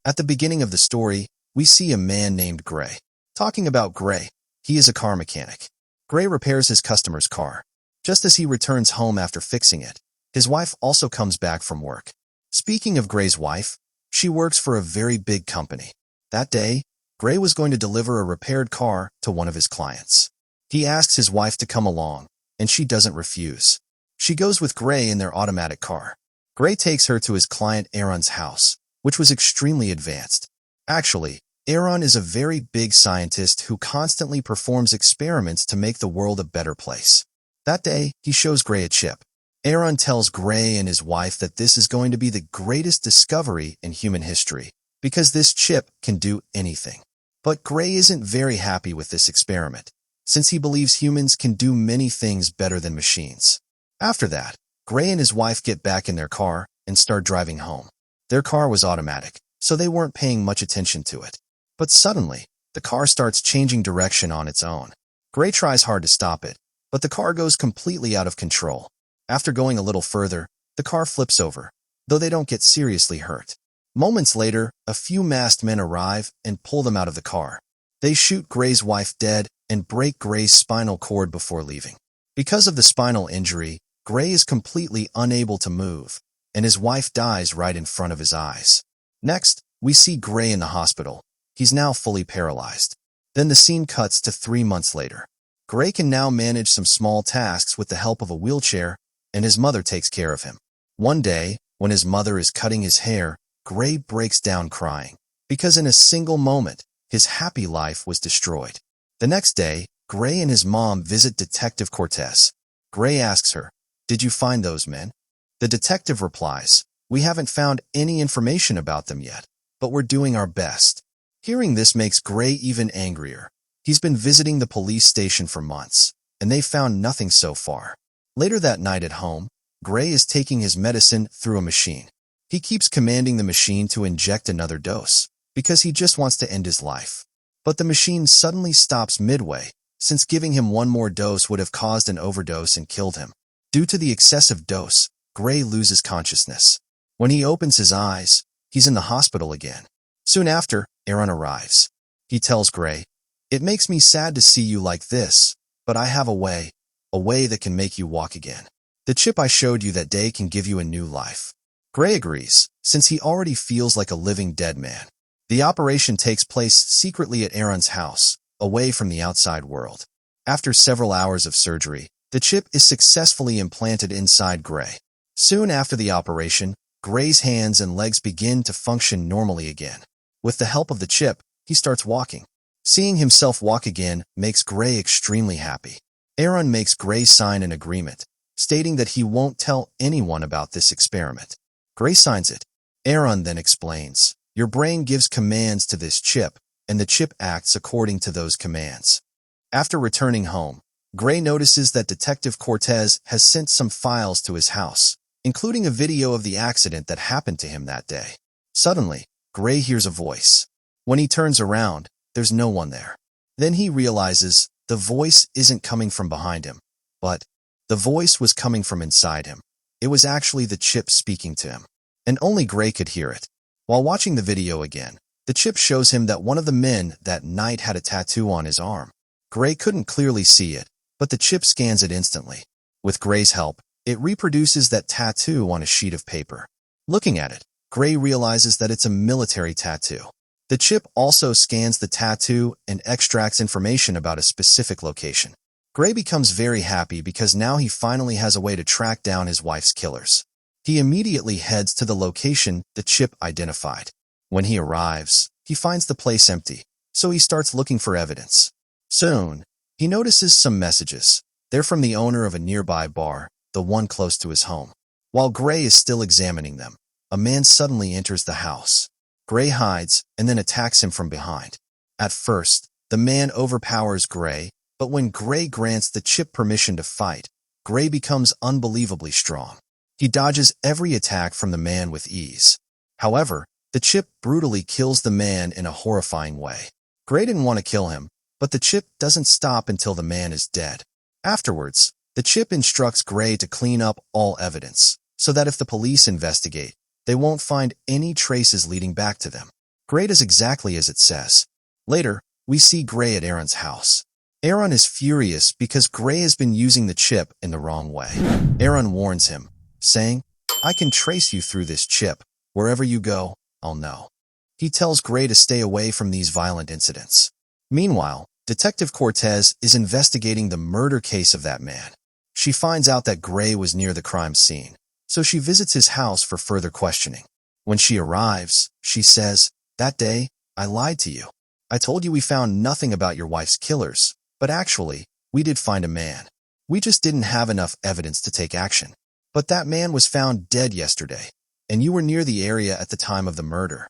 At the beginning of the story, we see a man named Gray. Talking about Gray, he is a car mechanic. Gray repairs his customer's car. Just as he returns home after fixing it, his wife also comes back from work. Speaking of Gray's wife, she works for a very big company. That day, Gray was going to deliver a repaired car to one of his clients. He asks his wife to come along, and she doesn't refuse. She goes with Gray in their automatic car. Gray takes her to his client Aaron's house, which was extremely advanced. Actually, Aaron is a very big scientist who constantly performs experiments to make the world a better place. That day, he shows Gray a chip. Aaron tells Gray and his wife that this is going to be the greatest discovery in human history, because this chip can do anything. But Gray isn't very happy with this experiment, since he believes humans can do many things better than machines. After that, Gray and his wife get back in their car and start driving home. Their car was automatic, so they weren't paying much attention to it. But suddenly, the car starts changing direction on its own. Gray tries hard to stop it, but the car goes completely out of control. After going a little further, the car flips over, though they don't get seriously hurt. Moments later, a few masked men arrive and pull them out of the car. They shoot Gray's wife dead and break Gray's spinal cord before leaving. Because of the spinal injury, Gray is completely unable to move, and his wife dies right in front of his eyes. Next, we see Gray in the hospital. He's now fully paralyzed. Then the scene cuts to 3 months later. Gray can now manage some small tasks with the help of a wheelchair, and his mother takes care of him. One day, when his mother is cutting his hair, Gray breaks down crying, because in a single moment, his happy life was destroyed. The next day, Gray and his mom visit Detective Cortez. Gray asks her, "Did you find those men?" The detective replies, "We haven't found any information about them yet, but we're doing our best." Hearing this makes Gray even angrier. He's been visiting the police station for months, and they found nothing so far. Later that night at home, Gray is taking his medicine through a machine. He keeps commanding the machine to inject another dose, because he just wants to end his life. But the machine suddenly stops midway, since giving him one more dose would have caused an overdose and killed him. Due to the excessive dose, Gray loses consciousness. When he opens his eyes, he's in the hospital again. Soon after, Aaron arrives. He tells Gray, "It makes me sad to see you like this, but I have a way that can make you walk again. The chip I showed you that day can give you a new life." Gray agrees, since he already feels like a living dead man. The operation takes place secretly at Aaron's house, away from the outside world. After several hours of surgery, the chip is successfully implanted inside Gray. Soon after the operation, Gray's hands and legs begin to function normally again. With the help of the chip, he starts walking. Seeing himself walk again makes Gray extremely happy. Aaron makes Gray sign an agreement, stating that he won't tell anyone about this experiment. Gray signs it. Aaron then explains, "Your brain gives commands to this chip, and the chip acts according to those commands." After returning home, Gray notices that Detective Cortez has sent some files to his house, including a video of the accident that happened to him that day. Suddenly, Gray hears a voice. When he turns around, there's no one there. Then he realizes the voice isn't coming from behind him, but the voice was coming from inside him. It was actually the chip speaking to him, and only Gray could hear it. While watching the video again, the chip shows him that one of the men that night had a tattoo on his arm. Gray couldn't clearly see it, but the chip scans it instantly. With Gray's help, it reproduces that tattoo on a sheet of paper. Looking at it, Gray realizes that it's a military tattoo. The chip also scans the tattoo and extracts information about a specific location. Gray becomes very happy because now he finally has a way to track down his wife's killers. He immediately heads to the location the chip identified. When he arrives, he finds the place empty, so he starts looking for evidence. Soon, he notices some messages. They're from the owner of a nearby bar, the one close to his home. While Gray is still examining them, a man suddenly enters the house. Gray hides and then attacks him from behind. At first, the man overpowers Gray, but when Gray grants the chip permission to fight, Gray becomes unbelievably strong. He dodges every attack from the man with ease. However, the chip brutally kills the man in a horrifying way. Gray didn't want to kill him, but the chip doesn't stop until the man is dead. Afterwards, the chip instructs Gray to clean up all evidence, so that if the police investigate, they won't find any traces leading back to them. Gray does exactly as it says. Later, we see Gray at Aaron's house. Aaron is furious because Gray has been using the chip in the wrong way. Aaron warns him, saying, "I can trace you through this chip. Wherever you go, I'll know." He tells Gray to stay away from these violent incidents. Meanwhile, Detective Cortez is investigating the murder case of that man. She finds out that Gray was near the crime scene, so she visits his house for further questioning. When she arrives, she says, "That day, I lied to you. I told you we found nothing about your wife's killers, but actually, we did find a man. We just didn't have enough evidence to take action. But that man was found dead yesterday, and you were near the area at the time of the murder."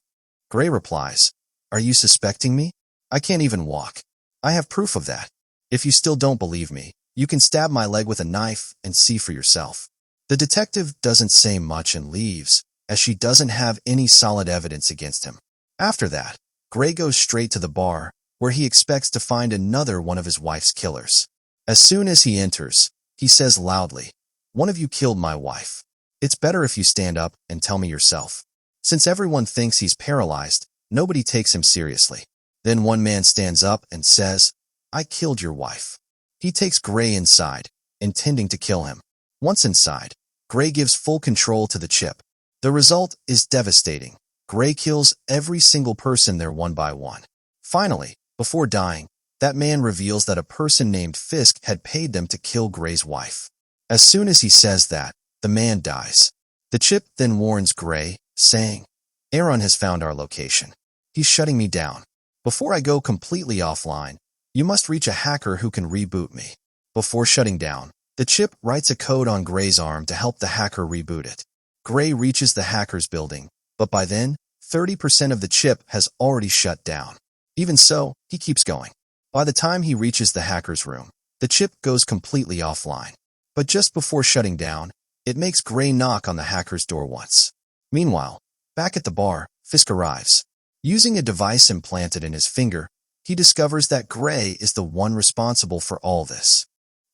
Gray replies, "Are you suspecting me? I can't even walk. I have proof of that. If you still don't believe me, you can stab my leg with a knife and see for yourself." The detective doesn't say much and leaves, as she doesn't have any solid evidence against him. After that, Gray goes straight to the bar, where he expects to find another one of his wife's killers. As soon as he enters, he says loudly, "One of you killed my wife. It's better if you stand up and tell me yourself." Since everyone thinks he's paralyzed, nobody takes him seriously. Then one man stands up and says, "I killed your wife." He takes Gray inside, intending to kill him. Once inside, Gray gives full control to the chip. The result is devastating. Gray kills every single person there one by one. Finally, before dying, that man reveals that a person named Fisk had paid them to kill Gray's wife. As soon as he says that, the man dies. The chip then warns Gray, saying, "Aaron has found our location. He's shutting me down. Before I go completely offline, you must reach a hacker who can reboot me." Before shutting down, the chip writes a code on Gray's arm to help the hacker reboot it. Gray reaches the hacker's building, but by then, 30% of the chip has already shut down. Even so, he keeps going. By the time he reaches the hacker's room, the chip goes completely offline. But just before shutting down, it makes Gray knock on the hacker's door once. Meanwhile, back at the bar, Fisk arrives. Using a device implanted in his finger, he discovers that Gray is the one responsible for all this.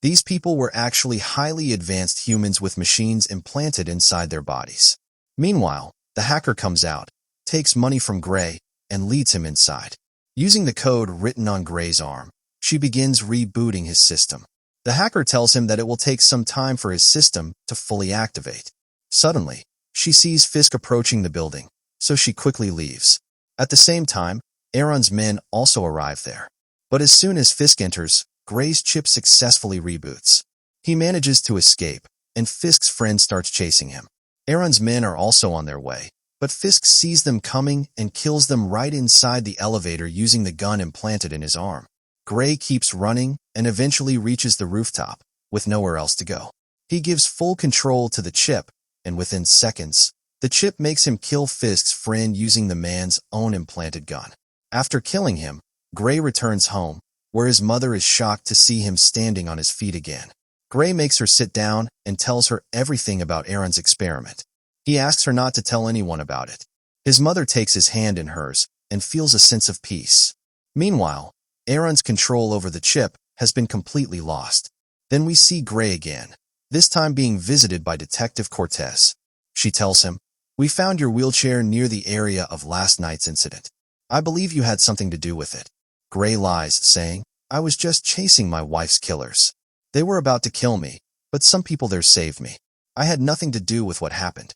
These people were actually highly advanced humans with machines implanted inside their bodies. Meanwhile, the hacker comes out, takes money from Gray, and leads him inside. Using the code written on Gray's arm, she begins rebooting his system. The hacker tells him that it will take some time for his system to fully activate. Suddenly, she sees Fisk approaching the building, so she quickly leaves. At the same time, Aaron's men also arrive there. But as soon as Fisk enters, Gray's chip successfully reboots. He manages to escape, and Fisk's friend starts chasing him. Aaron's men are also on their way, but Fisk sees them coming and kills them right inside the elevator using the gun implanted in his arm. Gray keeps running and eventually reaches the rooftop, with nowhere else to go. He gives full control to the chip, and within seconds, the chip makes him kill Fisk's friend using the man's own implanted gun. After killing him, Gray returns home, where his mother is shocked to see him standing on his feet again. Gray makes her sit down and tells her everything about Aaron's experiment. He asks her not to tell anyone about it. His mother takes his hand in hers and feels a sense of peace. Meanwhile, Aaron's control over the chip has been completely lost. Then we see Gray again, this time being visited by Detective Cortez. She tells him, "We found your wheelchair near the area of last night's incident. I believe you had something to do with it." Gray lies, saying, "I was just chasing my wife's killers. They were about to kill me, but some people there saved me. I had nothing to do with what happened."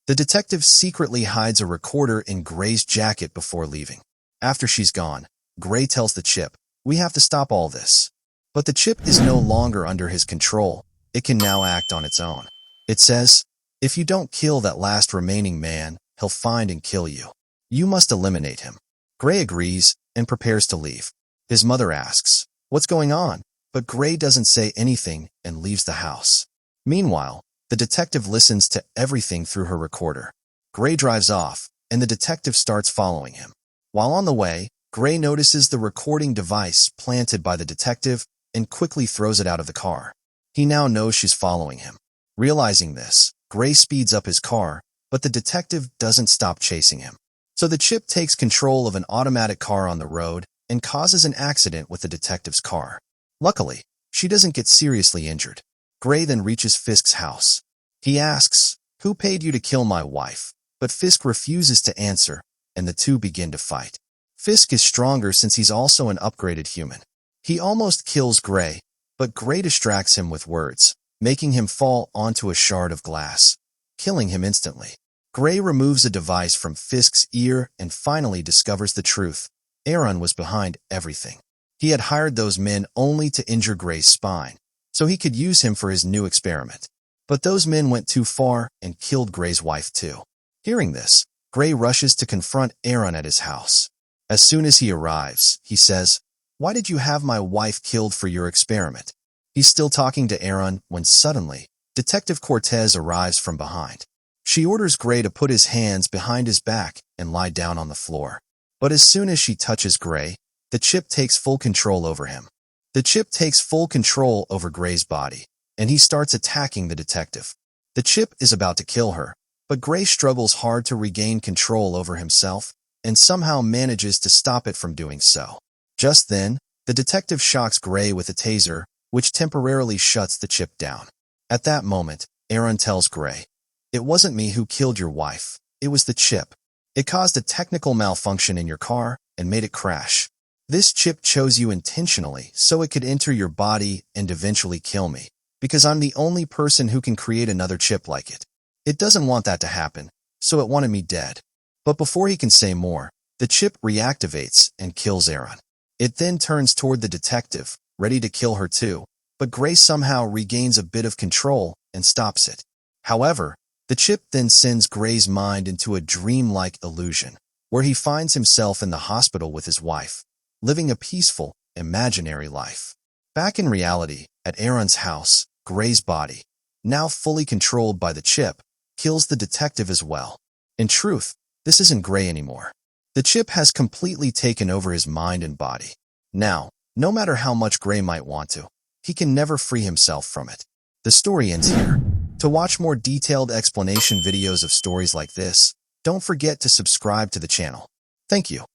The detective secretly hides a recorder in Gray's jacket before leaving. After she's gone, Gray tells the chip, "We have to stop all this." But the chip is no longer under his control. It can now act on its own. It says, "If you don't kill that last remaining man, he'll find and kill you. You must eliminate him." Gray agrees and prepares to leave. His mother asks, "What's going on?" But Gray doesn't say anything and leaves the house. Meanwhile, the detective listens to everything through her recorder. Gray drives off, and the detective starts following him. While on the way, Gray notices the recording device planted by the detective and quickly throws it out of the car. He now knows she's following him. Realizing this, Gray speeds up his car, but the detective doesn't stop chasing him. So the chip takes control of an automatic car on the road and causes an accident with the detective's car. Luckily, she doesn't get seriously injured. Gray then reaches Fisk's house. He asks, "Who paid you to kill my wife?" But Fisk refuses to answer, and the two begin to fight. Fisk is stronger since he's also an upgraded human. He almost kills Gray, but Gray distracts him with words, making him fall onto a shard of glass, killing him instantly. Gray removes a device from Fisk's ear and finally discovers the truth. Aaron was behind everything. He had hired those men only to injure Gray's spine, so he could use him for his new experiment. But those men went too far and killed Gray's wife too. Hearing this, Gray rushes to confront Aaron at his house. As soon as he arrives, he says, "Why did you have my wife killed for your experiment?" He's still talking to Aaron when suddenly, Detective Cortez arrives from behind. She orders Gray to put his hands behind his back and lie down on the floor. But as soon as she touches Gray, the chip takes full control over him. The chip takes full control over Gray's body, and he starts attacking the detective. The chip is about to kill her, but Gray struggles hard to regain control over himself and somehow manages to stop it from doing so. Just then, the detective shocks Gray with a taser, which temporarily shuts the chip down. At that moment, Aaron tells Gray, "It wasn't me who killed your wife, it was the chip. It caused a technical malfunction in your car and made it crash. This chip chose you intentionally so it could enter your body and eventually kill me, because I'm the only person who can create another chip like it. It doesn't want that to happen, so it wanted me dead." But before he can say more, the chip reactivates and kills Aaron. It then turns toward the detective, ready to kill her too, but Gray somehow regains a bit of control and stops it. However, the chip then sends Gray's mind into a dreamlike illusion, where he finds himself in the hospital with his wife, living a peaceful, imaginary life. Back in reality, at Aaron's house, Gray's body, now fully controlled by the chip, kills the detective as well. In truth, this isn't Gray anymore. The chip has completely taken over his mind and body. Now, no matter how much Gray might want to, he can never free himself from it. The story ends here. To watch more detailed explanation videos of stories like this, don't forget to subscribe to the channel. Thank you.